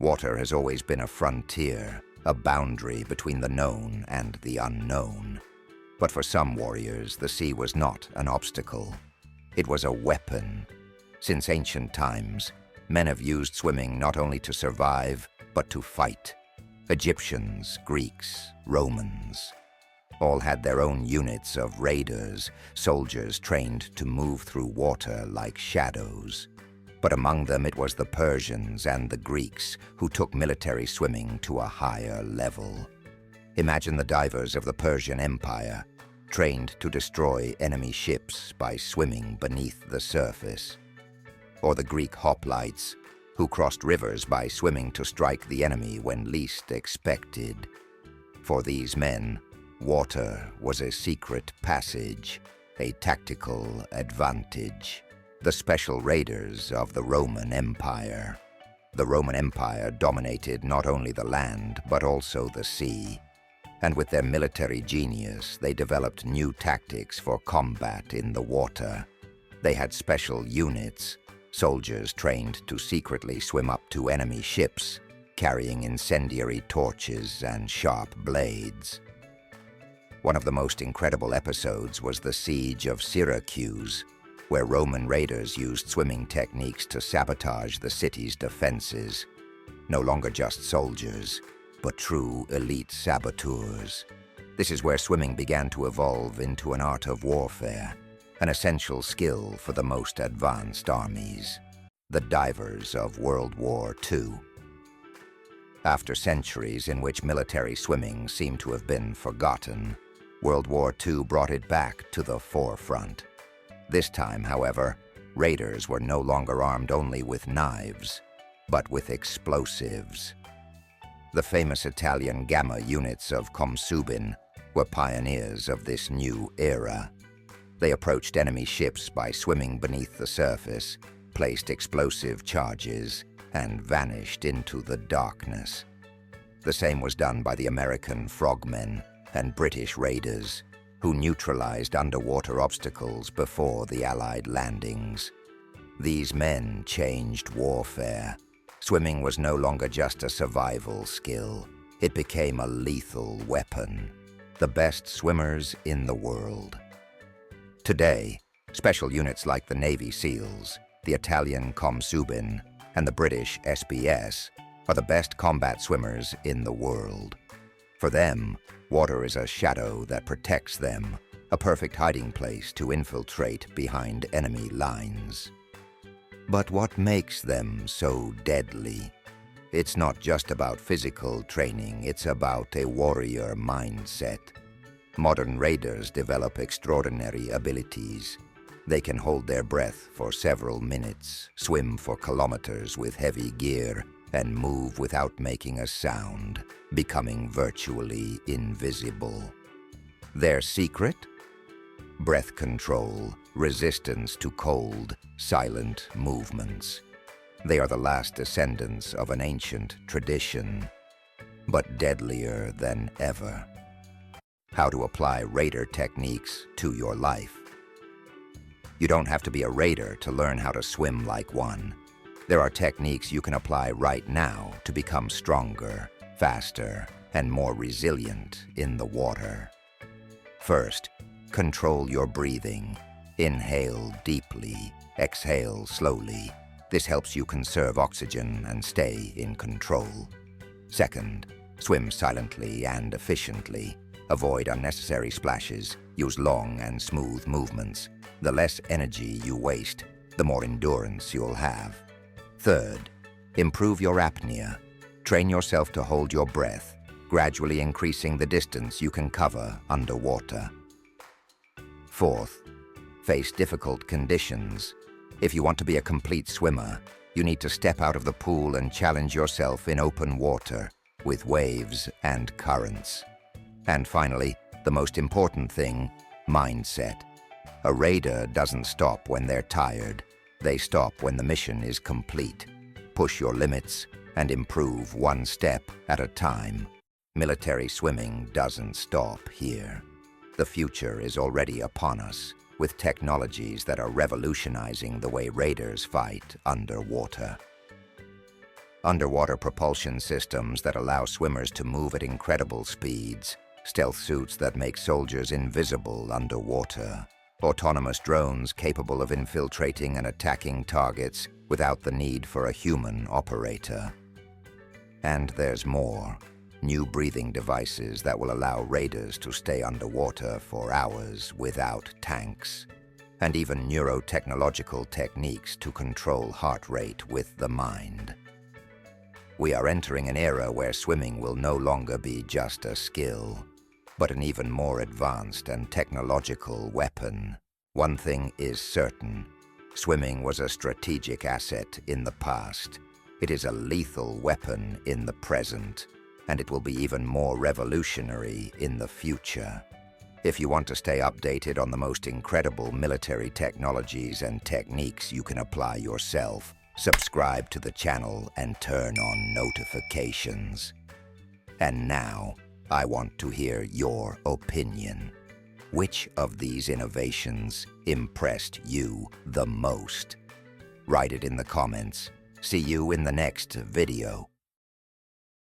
Water has always been a frontier, a boundary between the known and the unknown. But for some warriors, the sea was not an obstacle. It was a weapon. Since ancient times, men have used swimming not only to survive, but to fight. Egyptians, Greeks, Romans all had their own units of raiders, soldiers trained to move through water like shadows. But among them it was the Persians and the Greeks who took military swimming to a higher level. Imagine the divers of the Persian Empire, trained to destroy enemy ships by swimming beneath the surface. Or the Greek hoplites, who crossed rivers by swimming to strike the enemy when least expected. For these men, water was a secret passage, a tactical advantage. The special raiders of the Roman Empire. The Roman Empire dominated not only the land, but also the sea. And with their military genius, they developed new tactics for combat in the water. They had special units, soldiers trained to secretly swim up to enemy ships, carrying incendiary torches and sharp blades. One of the most incredible episodes was the siege of Syracuse, where Roman raiders used swimming techniques to sabotage the city's defenses. No longer just soldiers, but true elite saboteurs. This is where swimming began to evolve into an art of warfare, an essential skill for the most advanced armies, the divers of World War II. After centuries in which military swimming seemed to have been forgotten, World War II brought it back to the forefront. This time, however, raiders were no longer armed only with knives, but with explosives. The famous Italian Gamma units of Consultation were pioneers of this new era. They approached enemy ships by swimming beneath the surface, placed explosive charges, and vanished into the darkness. The same was done by the American frogmen and British raiders, who neutralized underwater obstacles before the Allied landings. These men changed warfare. Swimming was no longer just a survival skill. It became a lethal weapon. The best swimmers in the world. Today, special units like the Navy SEALs, the Italian Consultation, and the British SBS are the best combat swimmers in the world. For them, water is a shadow that protects them, a perfect hiding place to infiltrate behind enemy lines. But what makes them so deadly? It's not just about physical training, it's about a warrior mindset. Modern raiders develop extraordinary abilities. They can hold their breath for several minutes, swim for kilometers with heavy gear, and move without making a sound, becoming virtually invisible. Their secret? Breath control, resistance to cold, silent movements. They are the last descendants of an ancient tradition, but deadlier than ever. How to apply raider techniques to your life. You don't have to be a raider to learn how to swim like one. There are techniques you can apply right now to become stronger, faster, and more resilient in the water. First, control your breathing. Inhale deeply, exhale slowly. This helps you conserve oxygen and stay in control. Second, swim silently and efficiently. Avoid unnecessary splashes. Use long and smooth movements. The less energy you waste, the more endurance you'll have. Third, improve your apnea. Train yourself to hold your breath, gradually increasing the distance you can cover underwater. Fourth, face difficult conditions. If you want to be a complete swimmer, you need to step out of the pool and challenge yourself in open water, with waves and currents. And finally, the most important thing, mindset. A raider doesn't stop when they're tired. They stop when the mission is complete. Push your limits and improve one step at a time. Military swimming doesn't stop here. The future is already upon us, with technologies that are revolutionizing the way raiders fight underwater. underwater propulsion systems that allow swimmers to move at incredible speeds, stealth suits that make soldiers invisible underwater, autonomous drones capable of infiltrating and attacking targets without the need for a human operator. And there's more. New breathing devices that will allow raiders to stay underwater for hours without tanks, and even neurotechnological techniques to control heart rate with the mind. We are entering an era where swimming will no longer be just a skill, but an even more advanced and technological weapon. One thing is certain: swimming was a strategic asset in the past. It is a lethal weapon in the present, and it will be even more revolutionary in the future. If you want to stay updated on the most incredible military technologies and techniques you can apply yourself, subscribe to the channel and turn on notifications. And now, I want to hear your opinion. Which of these innovations impressed you the most? Write it in the comments. See you in the next video.